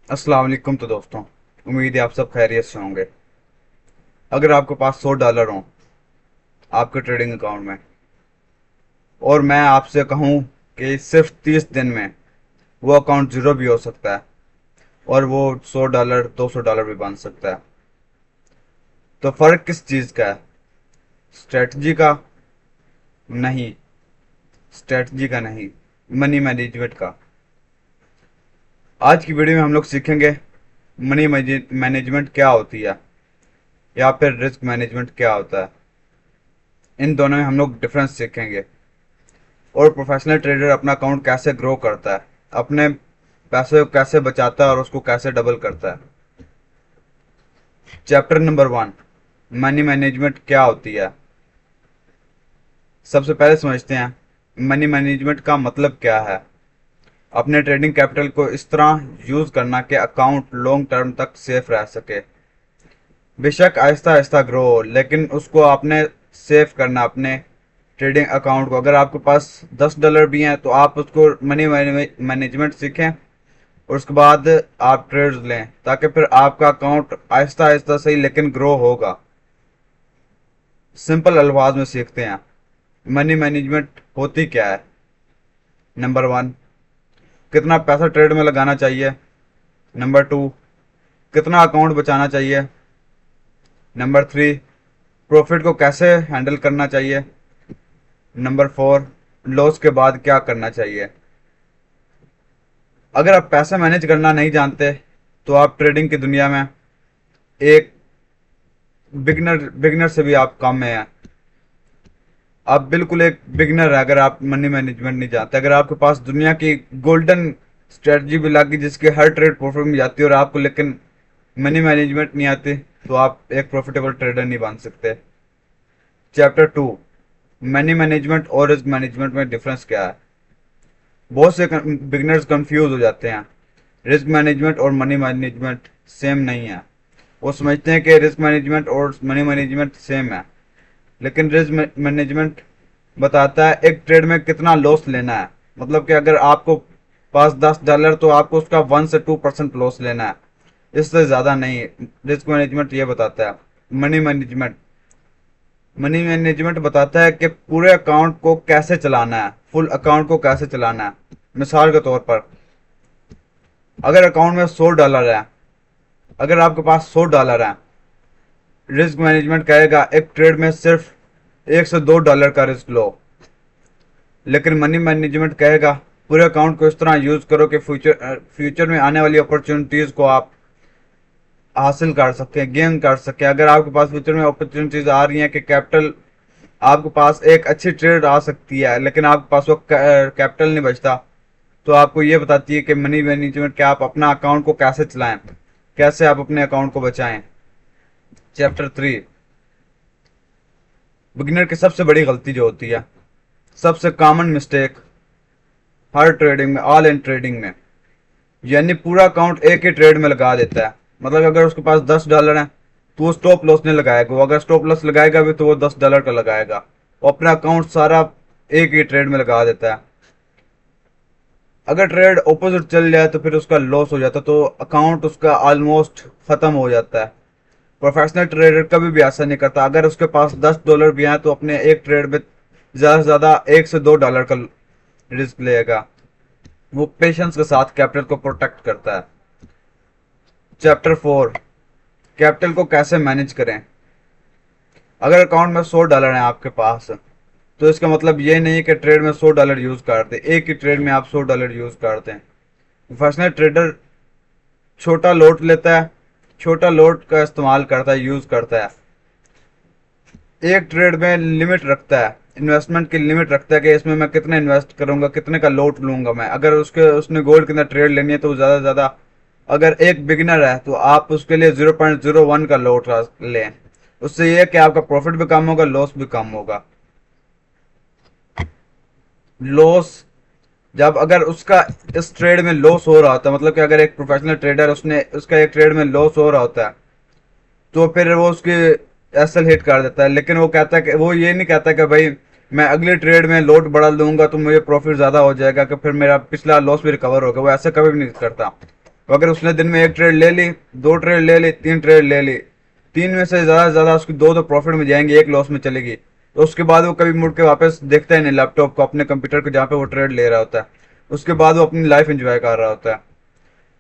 अस्सलाम वालेकुम। तो दोस्तों, उम्मीद है आप सब खैरियत से होंगे। अगर आपके पास $100 हो आपके ट्रेडिंग अकाउंट में, और मैं आपसे कहूं कि सिर्फ 30 दिन में वो अकाउंट ज़ीरो भी हो सकता है और वो $100 $200 भी बन सकता है, तो फ़र्क किस चीज़ का है? स्ट्रेटजी का नहीं। स्ट्रेटजी का नहीं, मनी मैनेजमेंट का। आज की वीडियो में हम लोग सीखेंगे मनी मैनेजमेंट क्या होती है या फिर रिस्क मैनेजमेंट क्या होता है। इन दोनों में हम लोग डिफरेंस सीखेंगे और प्रोफेशनल ट्रेडर अपना अकाउंट कैसे ग्रो करता है, अपने पैसे को कैसे बचाता है और उसको कैसे डबल करता है। चैप्टर नंबर 1, मनी मैनेजमेंट क्या होती है। सबसे पहले समझते हैं मनी मैनेजमेंट का मतलब क्या है। अपने ट्रेडिंग कैपिटल को इस तरह यूज करना कि अकाउंट लॉन्ग टर्म तक सेफ रह सके। बेशक आहिस्ता आहिस्ता ग्रो हो, लेकिन उसको आपने सेव करना अपने ट्रेडिंग अकाउंट को। अगर आपके पास $10 भी हैं तो आप उसको मनी मैनेजमेंट सीखें और उसके बाद आप ट्रेड्स लें, ताकि फिर आपका अकाउंट आहिस्ता आहिस्ता सही लेकिन ग्रो होगा। सिंपल अल्फाज में सीखते हैं मनी मैनेजमेंट होती क्या है। नंबर 1, कितना पैसा ट्रेड में लगाना चाहिए। नंबर 2, कितना अकाउंट बचाना चाहिए। नंबर 3, प्रॉफिट को कैसे हैंडल करना चाहिए। नंबर 4, लॉस के बाद क्या करना चाहिए। अगर आप पैसा मैनेज करना नहीं जानते तो आप ट्रेडिंग की दुनिया में एक बिगनर बिगनर से भी आप कम में हैं। आप बिल्कुल एक बिगनर है अगर आप मनी मैनेजमेंट नहीं जानते। अगर आपके पास दुनिया की गोल्डन स्ट्रेटजी भी लगी जिसके हर ट्रेड प्रॉफिट में जाती है और आपको लेकिन मनी मैनेजमेंट नहीं आती, तो आप एक प्रॉफिटेबल ट्रेडर नहीं बन सकते। चैप्टर 2, मनी मैनेजमेंट और रिस्क मैनेजमेंट में डिफरेंस क्या है। बहुत से बिगनर्स कंफ्यूज हो जाते हैं। रिस्क मैनेजमेंट और मनी मैनेजमेंट सेम नहीं है। वो समझते हैं कि रिस्क मैनेजमेंट और मनी मैनेजमेंट सेम है, लेकिन रिस्क मैनेजमेंट बताता है एक ट्रेड में कितना लॉस लेना है। मतलब कि अगर आपको पास $10 तो आपको उसका 1 से 2% लॉस लेना है, इससे ज़्यादा नहीं। रिस्क मैनेजमेंट ये बताता है। मनी मैनेजमेंट मनी मैनेजमेंट बताता है कि पूरे अकाउंट को कैसे चलाना है, फुल अकाउंट को कैसे चलाना है। मिसाल के तौर पर, अगर अकाउंट में $100 है, अगर आपके पास $100 है, रिस्क मैनेजमेंट कहेगा एक ट्रेड में सिर्फ $1 से $2 का रिस्क लो। लेकिन मनी मैनेजमेंट कहेगा पूरे अकाउंट को इस तरह यूज करो कि फ्यूचर में आने वाली अपॉर्चुनिटीज को आप हासिल कर सकें, गेन कर सकें। अगर आपके पास फ्यूचर में अपॉर्चुनिटीज आ रही हैं कि कैपिटल, आपके पास एक अच्छी ट्रेड आ सकती है लेकिन आपके पास वो कैपिटल नहीं बचता, तो आपको ये बताती है कि मनी मैनेजमेंट क्या आप अपना अकाउंट को कैसे चलाएं, कैसे आप अपने अकाउंट को बचाएं। चैप्टर 3, बिगिनर की सबसे बड़ी गलती जो होती है, सबसे कॉमन मिस्टेक हर ट्रेडिंग में, ऑल इन ट्रेडिंग में, यानी पूरा अकाउंट एक ही ट्रेड में लगा देता है। मतलब अगर उसके पास $10 है तो वो स्टॉप लॉस नहीं लगाएगा। वो अगर स्टॉप लॉस लगाएगा भी तो वो $10 का लगाएगा। वो अपना अकाउंट सारा एक ही ट्रेड में लगा देता है। अगर ट्रेड ऑपोजिट चल जाए तो फिर उसका लॉस हो जाता है, तो अकाउंट उसका ऑलमोस्ट खत्म हो जाता है। प्रोफेशनल ट्रेडर कभी भी ऐसा नहीं करता। अगर उसके पास $10 भी हैं तो अपने एक ट्रेड में ज़्यादा से ज़्यादा $1 से $2 का रिस्क लेगा। वो पेशेंस के साथ कैपिटल को प्रोटेक्ट करता है। चैप्टर 4, कैपिटल को कैसे मैनेज करें। अगर अकाउंट में $100 है आपके पास, तो इसका मतलब ये नहीं है कि ट्रेड में $100 यूज कर दें, एक ही ट्रेड में आप $100 यूज कर दें। प्रोफेशनल ट्रेडर छोटा लोट लेता है, छोटा लोट का इस्तेमाल करता है, यूज करता है। एक ट्रेड में लिमिट रखता है, इन्वेस्टमेंट की लिमिट रखता है कि इसमें मैं कितना इन्वेस्ट करूंगा, कितने का लोट लूंगा मैं। अगर उसने गोल्ड के अंदर ट्रेड लेनी है तो ज़्यादा से ज़्यादा, अगर एक बिगिनर है तो आप उसके लिए 0.01 का लोट लें। उससे यह कि आपका प्रॉफिट भी कम होगा, लॉस भी कम होगा। लॉस, जब अगर उसका इस ट्रेड में लॉस हो रहा होता है, मतलब कि अगर एक प्रोफेशनल ट्रेडर उसने उसका एक ट्रेड में लॉस हो रहा होता है, तो फिर वो उसकी एसएल हिट कर देता है। लेकिन वो कहता है कि वो ये नहीं कहता कि भाई मैं अगले ट्रेड में लोड बढ़ा लूंगा तो मुझे प्रॉफिट ज़्यादा हो जाएगा कि फिर मेरा पिछला लॉस भी रिकवर होगा। वो ऐसा कभी भी नहीं करता। तो अगर उसने दिन में एक ट्रेड ले ली, दो ट्रेड ले ली, तीन ट्रेड ले ली, तीन में से ज़्यादा से ज़्यादा उसकी दो तो प्रॉफिट में जाएंगी, एक लॉस में चलेगी, तो उसके बाद वो कभी मुड़ के वापस देखता ही नहीं लैपटॉप को, अपने कंप्यूटर को जहाँ पे वो ट्रेड ले रहा होता है। उसके बाद वो अपनी लाइफ एंजॉय कर रहा होता है।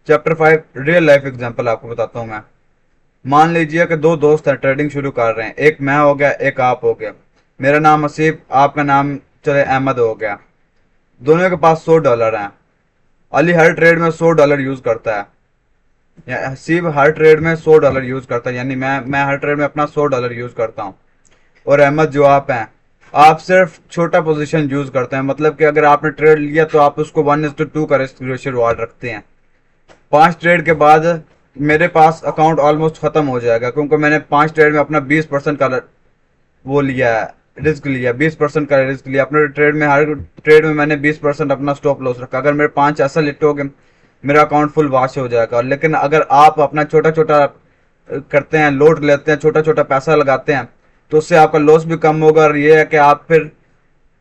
चैप्टर 5 रियल लाइफ एग्जांपल आपको बताता हूँ मैं। मान लीजिए कि दो दोस्त हैं, ट्रेडिंग शुरू कर रहे हैं, एक मैं हो गया, एक आप हो गया। मेरा नाम हसीब, आपका नाम चले अहमद हो गया। दोनों के पास $100 हैं। अली हर ट्रेड में $100 यूज करता है, या हसीब हर ट्रेड में $100 यूज करता है, यानी मैं हर ट्रेड में अपना $100 यूज करता हूँ। और अहमद जो आप हैं, आप सिर्फ छोटा पोजीशन यूज करते हैं, मतलब कि अगर आपने ट्रेड लिया तो आप उसको 1:2 का रिस्क रेशियो रिवार्ड रखते हैं। 5 ट्रेड के बाद मेरे पास अकाउंट ऑलमोस्ट खत्म हो जाएगा, क्योंकि मैंने 5 ट्रेड में अपना 20% का वो लिया है, रिस्क लिया, 20% का रिस्क लिया अपने ट्रेड में। हर ट्रेड में मैंने 20% अपना स्टॉप लॉस रखा। अगर मेरे 5 ऐसा लिट हो गए, मेरा अकाउंट फुल वॉश हो जाएगा। लेकिन अगर आप अपना छोटा छोटा करते हैं, लोड लेते हैं, छोटा छोटा पैसा लगाते हैं, तो उससे आपका लॉस भी कम होगा। और ये है कि आप फिर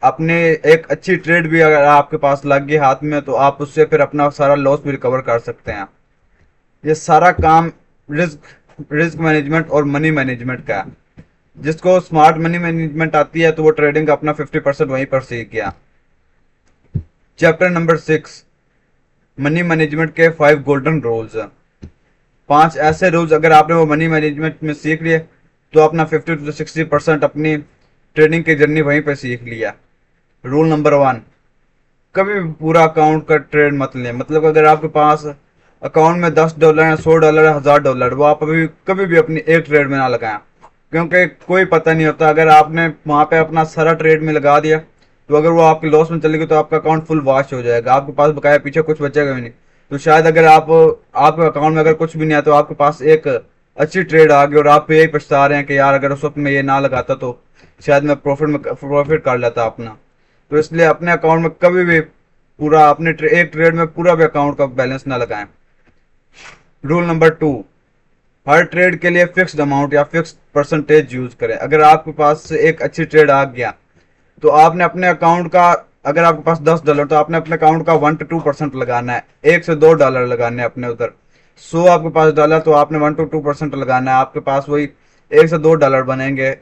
अपने एक अच्छी ट्रेड भी अगर आपके पास लग गई हाथ में, तो आप उससे फिर अपना सारा लॉस भी रिकवर कर सकते हैं। ये सारा काम रिस्क रिस्क मैनेजमेंट और मनी मैनेजमेंट का है। जिसको स्मार्ट मनी मैनेजमेंट आती है तो वो ट्रेडिंग का अपना 50% वहीं पर सीख गया। चैप्टर नंबर 6 मनी मैनेजमेंट के 5 गोल्डन रूल्स। 5 ऐसे रूल्स अगर आपने वो मनी मैनेजमेंट में सीख लिए, तो अपना 50 to 60% अपनी ट्रेडिंग की जर्नी वहीं पर सीख लिया। रूल नंबर 1, कभी भी पूरा अकाउंट का ट्रेड मत लें। मतलब अगर आपके पास अकाउंट में $10 है, $100 है, $1000, वो आप अभी कभी भी अपनी एक ट्रेड में ना लगाएं, क्योंकि कोई पता नहीं होता। अगर आपने वहां पे अपना सारा ट्रेड में लगा दिया, तो अगर वो आपके लॉस में चलेगी तो आपका अकाउंट फुल वॉश हो जाएगा, आपके पास बकाया पीछे कुछ बचेगा भी नहीं। तो शायद अगर आपके अकाउंट में अगर कुछ भी नहीं है, तो आपके पास एक अच्छी ट्रेड आ गई और आप यही पछता रहे हैं कि यार अगर उस वक्त में ये ना लगाता तो शायद मैं प्रॉफिट कर लेता अपना। तो इसलिए अपने अकाउंट में कभी भी पूरा अपने एक ट्रेड में पूरा भी अकाउंट का बैलेंस ना लगाएं। रूल नंबर 2, हर ट्रेड के लिए फिक्स्ड अमाउंट या फिक्स्ड परसेंटेज यूज करें। अगर आपके पास एक अच्छी ट्रेड आ गया, तो आपने अपने अकाउंट का, अगर आपके पास $10, तो आपने अपने अकाउंट का 1 to 2% लगाना है, $1 से $2 लगाने हैं अपने उधर। 100 आपके पास डॉलर, तो आपने 1 to 2% लगाना है, आपके पास वही $1 से $2 बनेंगे।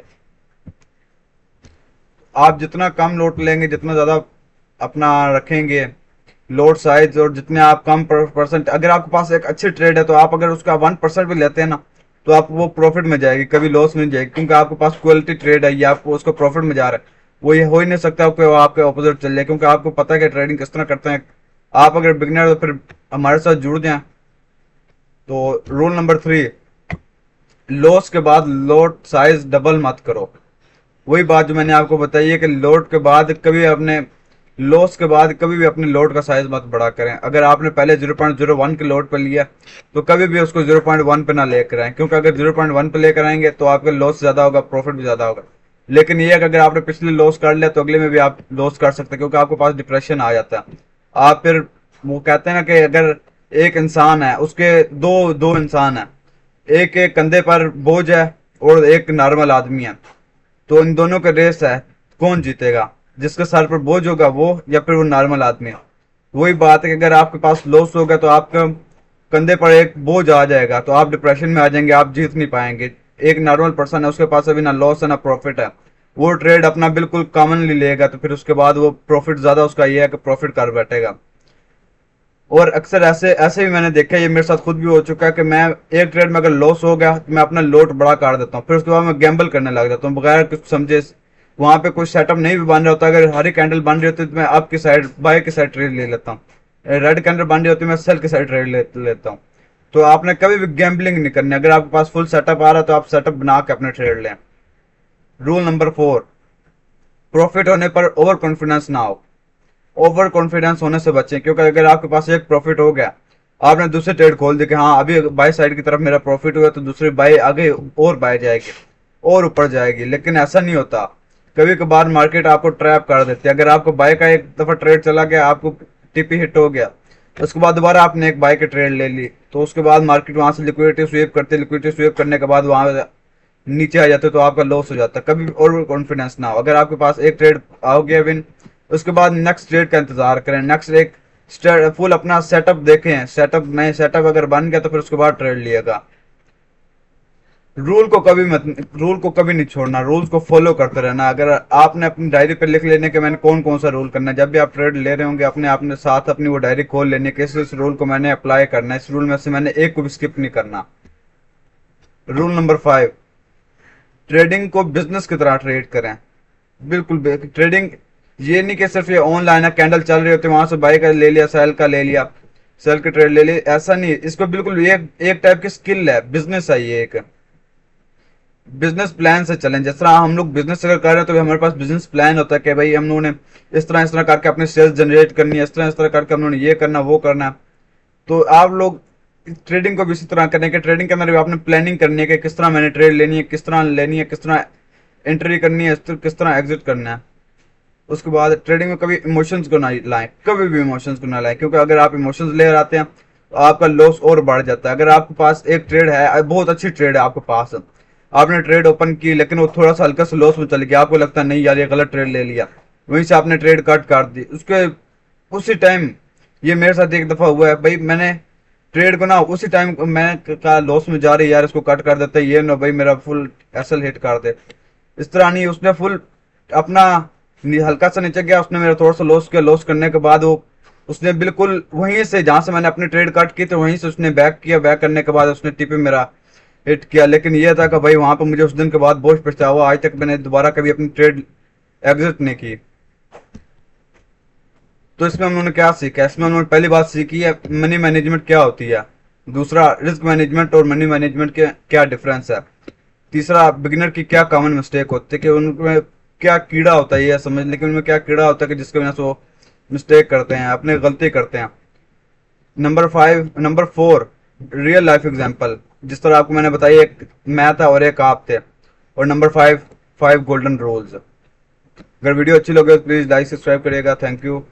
आप जितना कम लोड लेंगे, जितना ज्यादा अपना रखेंगे लोड साइज, और जितने आप कम परसेंट, अगर आपके पास एक अच्छी ट्रेड है तो आप अगर उसका 1% भी लेते हैं ना, तो आप वो प्रॉफिट में जाएगी, कभी लॉस में नहीं जाएगी, क्योंकि आपके पास क्वालिटी ट्रेड है, या आपको उसको प्रॉफिट में जा रहा है। वो ये हो ही नहीं सकता कि वो आपके ऑपोजिट चल जाए, क्योंकि आपको पता है कि ट्रेडिंग किस तरह करते हैं। आप अगर बिगनर, तो फिर हमारे साथ जुड़ जाए। तो रूल नंबर 3, लॉस के बाद लोड साइज डबल मत करो। वही बात जो मैंने आपको बताई है कि लोड के बाद कभी अपने लॉस के बाद कभी भी अपने लोड का साइज मत बड़ा करें। अगर आपने पहले 0.01 के लोड पर लिया, तो कभी भी उसको 0.1 पे ना लेकर आए, क्योंकि अगर 0.1 पे लेकर आएंगे तो आपका लॉस ज्यादा होगा, प्रॉफिट भी ज्यादा होगा। लेकिन ये अगर आपने पिछले लॉस कर लिया, तो अगले में भी आप लॉस कर सकते हैं, क्योंकि आपके पास डिप्रेशन आ जाता है। आप फिर, वो कहते हैं ना कि अगर एक इंसान है, उसके दो दो इंसान है, एक एक कंधे पर बोझ है और एक नॉर्मल आदमी है, तो इन दोनों का रेस है, कौन जीतेगा? जिसके सर पर बोझ होगा वो, या फिर वो नॉर्मल आदमी है। वही बात है कि अगर आपके पास लॉस होगा, तो आपके कंधे पर एक बोझ आ जाएगा, तो आप डिप्रेशन में आ जाएंगे, आप जीत नहीं पाएंगे। एक नॉर्मल पर्सन है, उसके पास अभी ना लॉस है ना प्रॉफिट है, वो ट्रेड अपना बिल्कुल कॉमनली लेगा, तो फिर उसके बाद वो प्रॉफिट ज्यादा उसका ये है कि प्रॉफिट कर बैठेगा। और अक्सर ऐसे ऐसे भी मैंने देखा है, ये मेरे साथ खुद भी हो चुका है कि मैं एक ट्रेड में अगर लॉस हो गया, तो मैं अपना लोट बड़ा कर देता हूँ, फिर उसके बाद मैं गैम्बल करने लग जाता हूँ बगैर कुछ समझे। वहां पे कुछ सेटअप नहीं भी बन रहा होता, अगर हरी कैंडल बन रही होती है तो मैं अप की साइड, बाय की साइड ट्रेड ले लेता हूँ। रेड कैंडल बन रही होती है, मैं सेल की साइड ट्रेड लेता हूँ। तो आपने कभी भी गैम्बलिंग नहीं करनी। अगर आपके पास फुल सेटअप आ रहा है, तो आप सेटअप बना के अपने ट्रेड लें। रूल नंबर 4, प्रॉफिट होने पर ओवर कॉन्फिडेंस ना हो। ओवर कॉन्फिडेंस होने से बचें, क्योंकि अगर आपके पास एक प्रॉफिट हो गया, आपने दूसरे ट्रेड खोल दी कि हाँ अभी बाय साइड की तरफ मेरा प्रॉफिट हुआ, तो दूसरी बाय आगे और बाय जाएगी और ऊपर जाएगी। लेकिन ऐसा नहीं होता, कभी कभार मार्केट आपको ट्रैप कर देती है। अगर आपको बाय का एक दफा ट्रेड चला गया, आपको टीपी हिट हो गया, उसके बाद दोबारा आपने एक बाय की ट्रेड ले ली, तो उसके बाद मार्केट वहां से लिक्विडिटी स्वीप करती है, लिक्विडिटी स्वीप करने के बाद वहां नीचे आ जाते, तो आपका लॉस हो जाता है। कभी ओवर कॉन्फिडेंस ना हो। अगर आपके पास एक ट्रेड आ गया विन, उसके बाद नेक्स्ट ट्रेड का इंतजार करें, नेक्स्ट एक फुल अपना सेटअप देखें, सेटअप नए सेटअप अगर बन गया तो फिर उसके बाद ट्रेड लिएगा। रूल को कभी नहीं छोड़ना, रूल्स को फॉलो करते रहना। अगर आपने अपनी डायरी पे लिख लेने के मैंने कौन कौन सा रूल करना है, जब भी आप ट्रेड ले रहे होंगे अपने आपने साथ अपनी वो डायरी खोल लेनी है, इस रूल को मैंने अप्लाई करना है, इस रूल में से मैंने एक को भी स्किप नहीं करना। रूल नंबर 5, ट्रेडिंग को बिजनेस की तरह ट्रेड करें। बिल्कुल ट्रेडिंग ये नहीं कि सिर्फ ये ऑनलाइन है, कैंडल चल रही होती है वहां से बाई का ले लिया, सेल का ले लिया, सेल की ट्रेड ले ली, ऐसा नहीं। इसको बिल्कुल ये एक टाइप की स्किल है, बिजनेस है ये एक। बिजनेस प्लान से चलें, जिस तरह हम लोग बिजनेस अगर कर रहे हैं तो हमारे पास बिजनेस प्लान होता है कि भाई हम लोगों ने इस तरह करके अपनी सेल्स जनरेट करनी है, इस तरह करके हम लोगों ने ये करना वो करना। तो आप लोग ट्रेडिंग को भी इसी तरह करें कि ट्रेडिंग के अंदर भी आपने प्लानिंग करनी है कि किस तरह मैंने ट्रेड लेनी है, किस तरह लेनी है, किस तरह एंट्री करनी है, किस तरह एग्जिट करना है। उसके बाद ट्रेडिंग में कभी इमोशंस को ना लाएं, कभी भी इमोशंस को ना लाएं, क्योंकि अगर आप इमोशंस ले आते हैं तो आपका लॉस और बढ़ जाता है। अगर आपके पास एक ट्रेड है, बहुत अच्छी ट्रेड है आपके पास, आपने ट्रेड ओपन की लेकिन वो थोड़ा सा हल्का सा लॉस में चल गया, आपको लगता है नहीं यार ये गलत ट्रेड ले लिया, वहीं से आपने ट्रेड कट कर दी उसके उसी टाइम। ये मेरे साथ एक दफा हुआ है भाई, मैंने ट्रेड को ना उसी टाइम मैंने कहा लॉस में जा रही है यार, इसको कट कर देते, ये ना भाई मेरा फुल एसएल हिट कर दे। इस तरह नहीं, उसने फुल अपना हल्का सा नीचे गया, उसने मेरा थोड़ा सा लॉस किया, लॉस करने के बाद वो उसने बिल्कुल वहीं से जहां से मैंने अपनी ट्रेड कट की थी वहीं से उसने बैक किया, बैक करने के बाद उसने टिपे मेरा हिट किया। लेकिन ये था कि भाई वहां पर मुझे उस दिन के बाद बहुत पछतावा, आज तक मैंने दोबारा कभी अपनी ट्रेड एग्जिट नहीं की। तो इसमें उन्होंने क्या सीखा, इसमें उन्होंने पहली बात सीखी है मनी मैनेजमेंट क्या होती है, दूसरा रिस्क मैनेजमेंट और मनी मैनेजमेंट के क्या डिफरेंस है, तीसरा बिगिनर की क्या कॉमन मिस्टेक होती है कि उनमें क्या कीड़ा होता है ये समझ, लेकिन उनमें क्या कीड़ा होता है कि जिसकी वजह से वो मिस्टेक करते हैं, अपने गलती करते हैं। नंबर 4 रियल लाइफ एग्जांपल, जिस तरह आपको मैंने बताया एक मैं था और एक आप थे। और नंबर 5 गोल्डन रूल्स। अगर वीडियो अच्छी लगे तो प्लीज लाइक सब्सक्राइब करिएगा। Thank you.